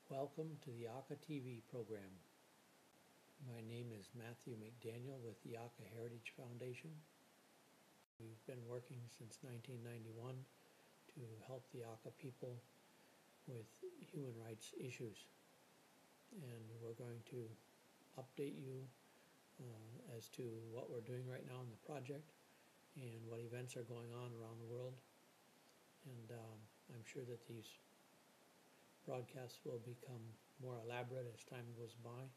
Welcome to the Akha TV program. My name is Matthew McDaniel with the Akha Heritage Foundation. We've been working since 1991 to help the Akha people with human rights issues. And we're going to update you as to what we're doing right now in the project and what events are going on around the world. And I'm sure that these broadcasts will become more elaborate as time goes by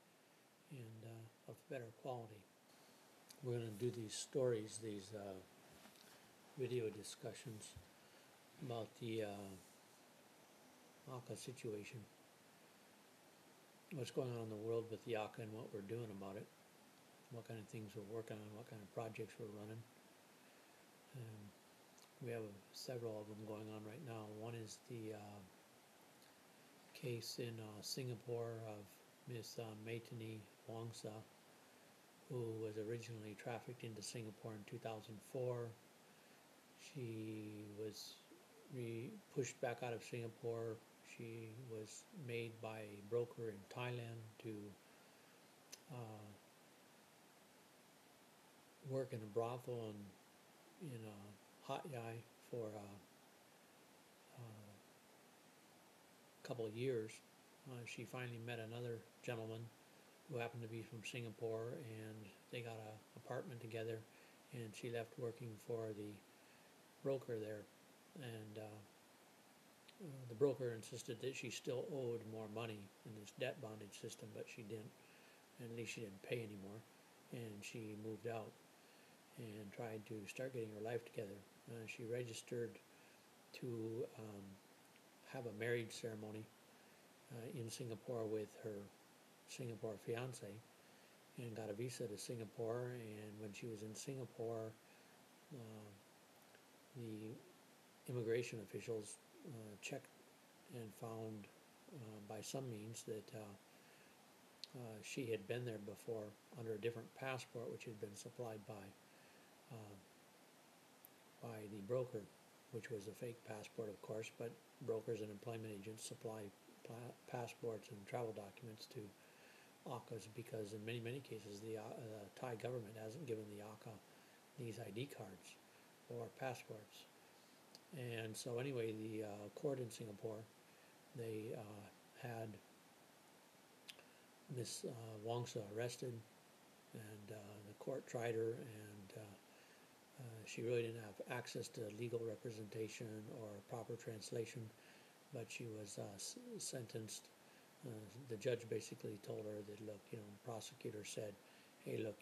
and of better quality. We're going to do these stories, these video discussions about the Akha situation, what's going on in the world with the Akha and what we're doing about it, what kind of things we're working on, what kind of projects we're running. We have several of them going on right now. One is the case in Singapore of Miss Maitani Wongsa, who was originally trafficked into Singapore in 2004. She was pushed back out of Singapore. She was made by a broker in Thailand to work in a brothel and in a Hat Yai for a couple of years. She finally met another gentleman who happened to be from Singapore, and they got an apartment together, and she left working for the broker there, and the broker insisted that she still owed more money in this debt bondage system, but she didn't, and at least she didn't pay anymore, and she moved out and tried to start getting her life together. She registered to have a marriage ceremony in Singapore with her Singapore fiance, and got a visa to Singapore. And when she was in Singapore, the immigration officials checked and found by some means that she had been there before under a different passport, which had been supplied by the broker, which was a fake passport, of course, but brokers and employment agents supply passports and travel documents to Akhas because in many cases the Thai government hasn't given the Akha these ID cards or passports. And so anyway, the court in Singapore, they had Miss Wongsa arrested, and the court tried her, and she really didn't have access to legal representation or proper translation, but she was sentenced. The judge basically told her that, look, the prosecutor said, hey, look,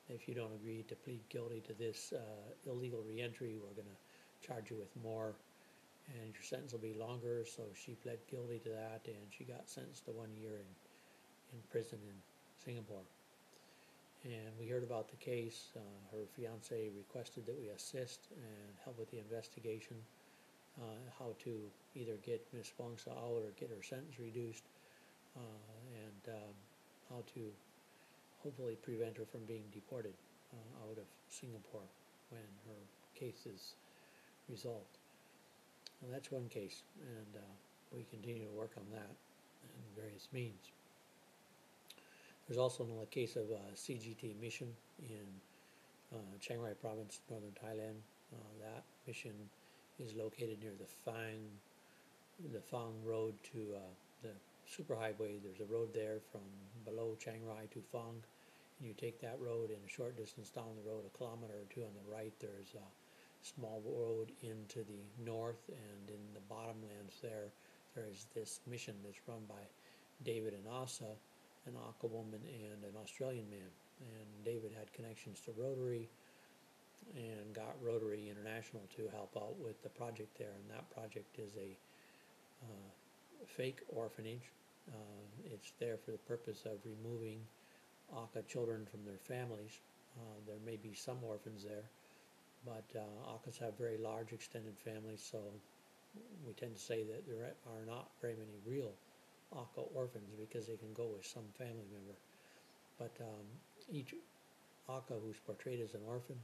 if you don't agree to plead guilty to this illegal reentry, we're going to charge you with more, and your sentence will be longer. So she pled guilty to that, and she got sentenced to 1 year in prison in Singapore. And we heard about the case. Her fiance requested that we assist and help with the investigation, how to either get Miss Wongsa out or get her sentence reduced, and how to hopefully prevent her from being deported out of Singapore when her case is resolved. And that's one case, and we continue to work on that in various means. There's also another case of CGT mission in Chiang Rai province, northern Thailand. That mission is located near the Phang road to the superhighway. There's a road there from below Chiang Rai to Phang, and you take that road, and a short distance down the road, a kilometer or two on the right, there's a small road into the north, and in the bottomlands there is this mission that's run by David and Asa, an Akha woman and an Australian man. And David had connections to Rotary and got Rotary International to help out with the project there. And that project is a fake orphanage. It's there for the purpose of removing Akha children from their families. There may be some orphans there, but Akhas have very large extended families, so we tend to say that there are not very many real Akha orphans because they can go with some family member. But each Akha who's portrayed as an orphan,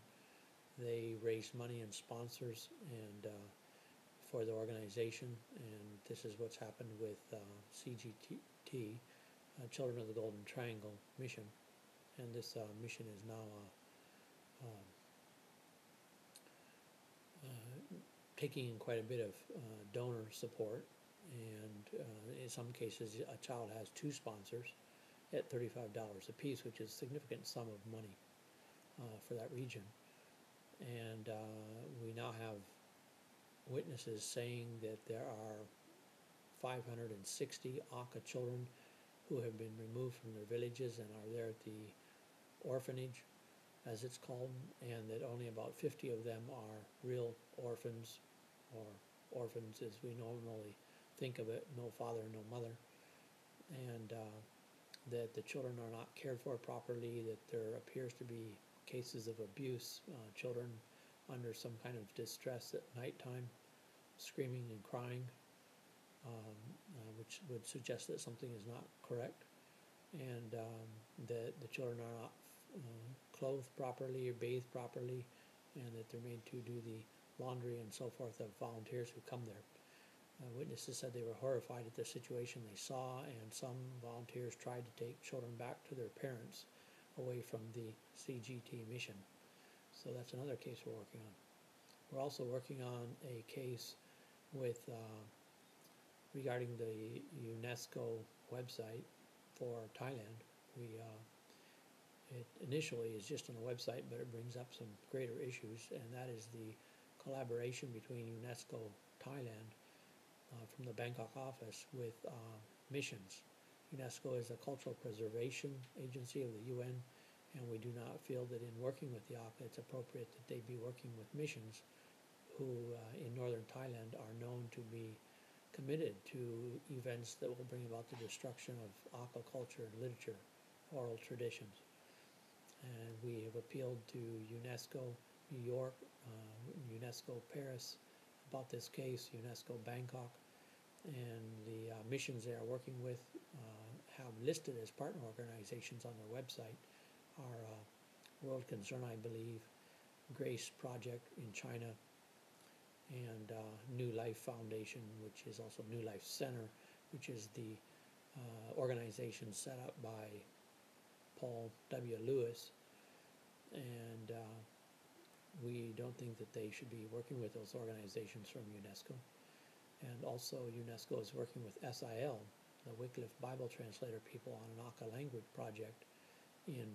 they raise money and sponsors and for the organization, and this is what's happened with CGT, Children of the Golden Triangle Mission, and this mission is now taking in quite a bit of donor support, and in some cases a child has two sponsors at $35 a piece, which is a significant sum of money for that region. And we now have witnesses saying that there are 560 Akha children who have been removed from their villages and are there at the orphanage, as it's called, and that only about 50 of them are real orphans, or orphans as we normally think of it, no father, no mother, and that the children are not cared for properly, that there appears to be cases of abuse, children under some kind of distress at nighttime, screaming and crying, which would suggest that something is not correct, and that the children are not clothed properly or bathed properly, and that they're made to do the laundry and so forth of volunteers who come there. Witnesses said they were horrified at the situation they saw, and some volunteers tried to take children back to their parents away from the CGT mission. So that's another case we're working on. We're also working on a case with regarding the UNESCO website for Thailand. It initially is just on a website, but it brings up some greater issues, and that is the collaboration between UNESCO Thailand from the Bangkok office with missions. UNESCO is a cultural preservation agency of the UN, and we do not feel that in working with the Akha it's appropriate that they be working with missions who in northern Thailand are known to be committed to events that will bring about the destruction of Akha culture and literature, oral traditions. And we have appealed to UNESCO New York, UNESCO Paris about this case, UNESCO Bangkok, and the missions they are working with have listed as partner organizations on their website are World Concern, I believe, Grace Project in China, and New Life Foundation, which is also New Life Center, which is the organization set up by Paul W. Lewis, and we don't think that they should be working with those organizations from UNESCO. And also UNESCO is working with SIL, the Wycliffe Bible Translator people, on an Akha language project in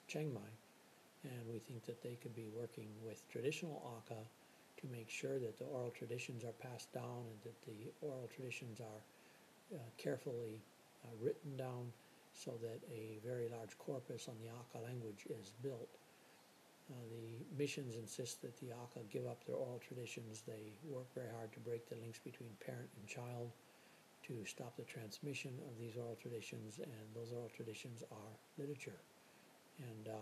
Chiang Mai, and we think that they could be working with traditional Akha to make sure that the oral traditions are passed down and that the oral traditions are carefully written down so that a very large corpus on the Akha language is built. The missions insist that the Akha give up their oral traditions. They work very hard to break the links between parent and child, to stop the transmission of these oral traditions, and those oral traditions are literature. And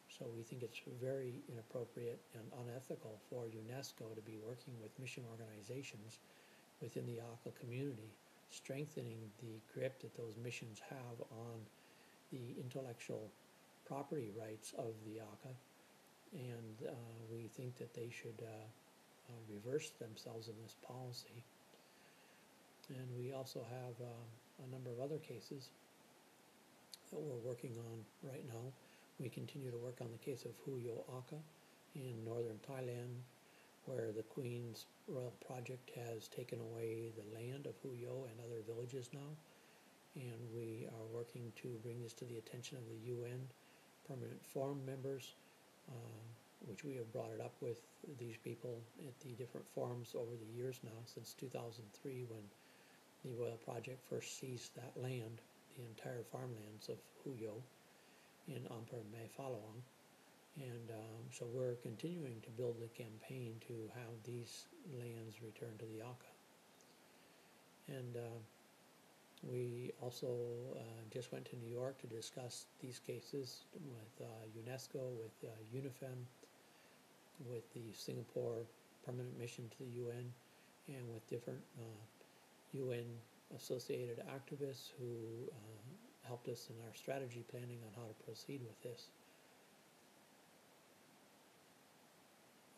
so we think it's very inappropriate and unethical for UNESCO to be working with mission organizations within the Akha community, strengthening the grip that those missions have on the intellectual property rights of the Akha. And we think that they should reverse themselves in this policy. And we also have a number of other cases that we're working on right now. We continue to work on the case of Huyo Akha in northern Thailand, where the Queen's Royal Project has taken away the land of Huyo and other villages now. And we are working to bring this to the attention of the UN Permanent Forum members, which we have brought it up with these people at the different forums over the years now, since 2003, when the Royal Project first seized that land, the entire farmlands of Huyo in Ampere Mae Falawang. And so we're continuing to build the campaign to have these lands returned to the Akha. And we also just went to New York to discuss these cases with UNESCO, with UNIFEM, with the Singapore Permanent Mission to the UN, and with different UN associated activists who helped us in our strategy planning on how to proceed with this.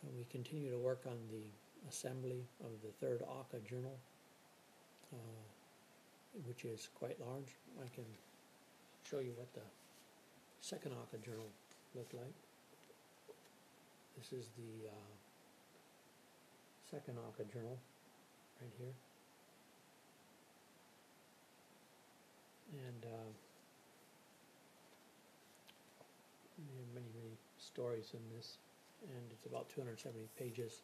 And we continue to work on the assembly of the third Akha journal, which is quite large. I can show you what the second Akha journal looked like. This is the second Akha journal right here. And we have many, many stories in this, and it's about 270 pages.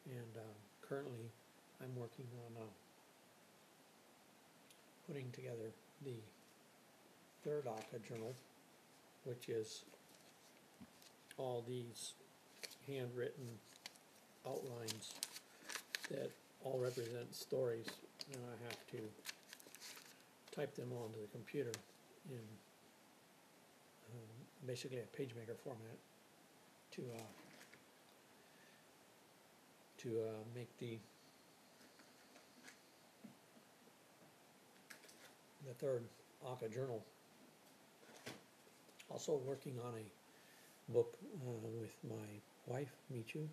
And currently, I'm working on putting together the third Akha journal, which is all these handwritten outlines that all represent stories, and I have to type them onto the computer in basically a PageMaker format to make the third Akha journal. Also working on a book with my wife, Michu,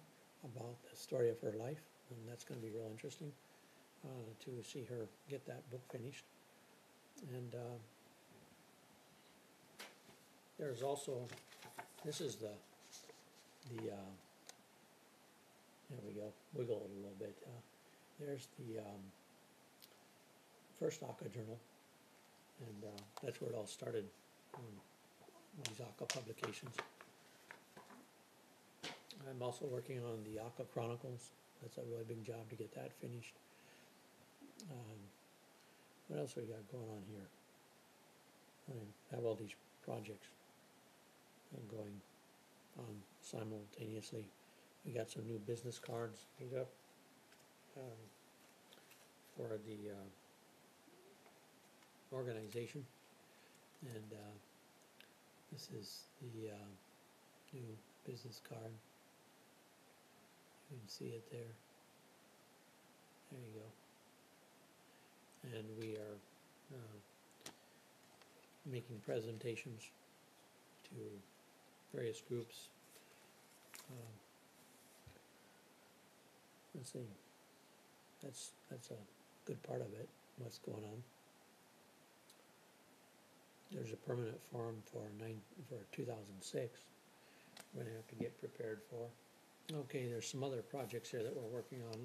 about the story of her life, and that's going to be real interesting to see her get that book finished. And there's also, this is the there we go, wiggle it a little bit. There's the first Akha journal, and that's where it all started, these Akha publications. I'm also working on the Akha Chronicles. That's a really big job to get that finished. What else we got going on here? I have all these projects going on simultaneously. We got some new business cards made up for the organization, and this is the new business card. You can see it there. There you go. And we are making presentations to various groups. Let's see. That's a good part of it. What's going on? There's a permanent forum for 2006. We're going to have to get prepared for. Okay, there's some other projects here that we're working on.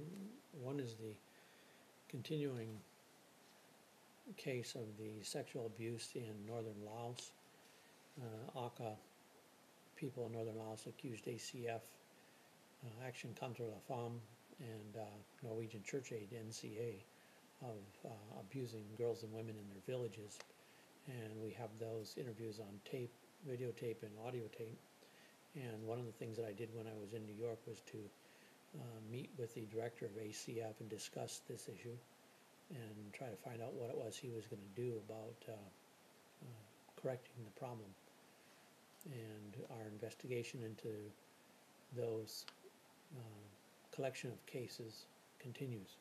One is the continuing case of the sexual abuse in northern Laos. Akha people in northern Laos accused ACF, Action Contre la Femme, and Norwegian Church Aid, NCA, of abusing girls and women in their villages. And we have those interviews on tape, videotape, and audio tape. And one of the things that I did when I was in New York was to meet with the director of ACF and discuss this issue and try to find out what it was he was going to do about correcting the problem. And our investigation into those collection of cases continues.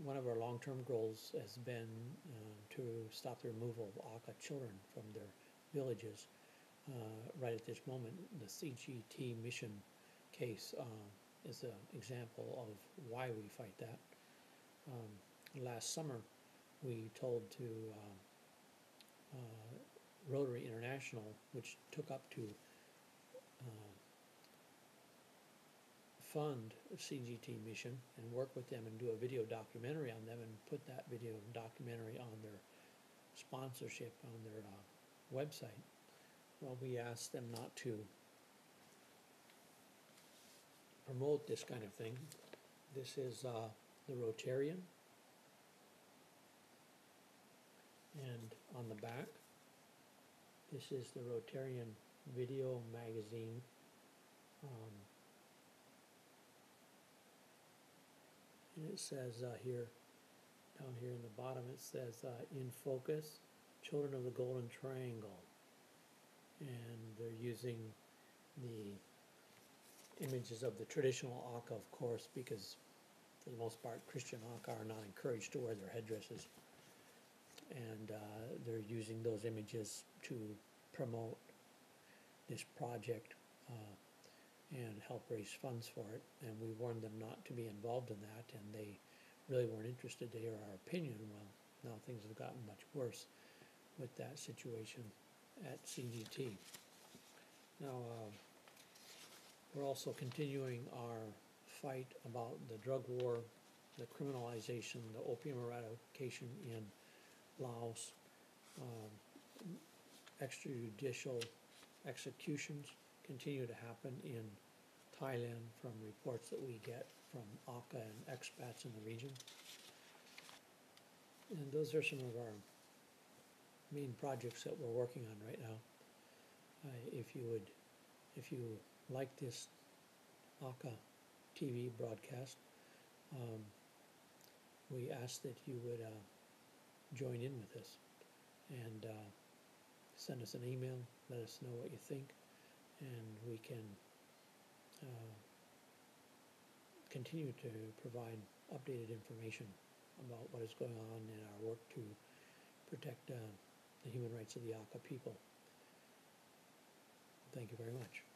One of our long-term goals has been to stop the removal of Akha children from their villages. Right at this moment, the CGT mission case is an example of why we fight that. Last summer, we told to Rotary International, which took up to fund a CGT mission and work with them and do a video documentary on them and put that video documentary on their sponsorship on their website. Well, we asked them not to promote this kind of thing. This is the Rotarian, and on the back, this is the Rotarian video magazine. And it says here, down here in the bottom, it says in focus, Children of the Golden Triangle. And they're using the images of the traditional Akha, of course, because for the most part, Christian Akha are not encouraged to wear their headdresses. And they're using those images to promote this project and help raise funds for it. And we warned them not to be involved in that, and they really weren't interested to hear our opinion. Well, now things have gotten much worse with that situation at CGT. Now, we're also continuing our fight about the drug war, the criminalization, the opium eradication in Laos, extrajudicial executions continue to happen in Thailand from reports that we get from Akha and expats in the region. And those are some of our main projects that we're working on right now. If you like this Akha TV broadcast, we ask that you would join in with us and send us an email, let us know what you think, and we can continue to provide updated information about what is going on in our work to protect the human rights of the Akha people. Thank you very much.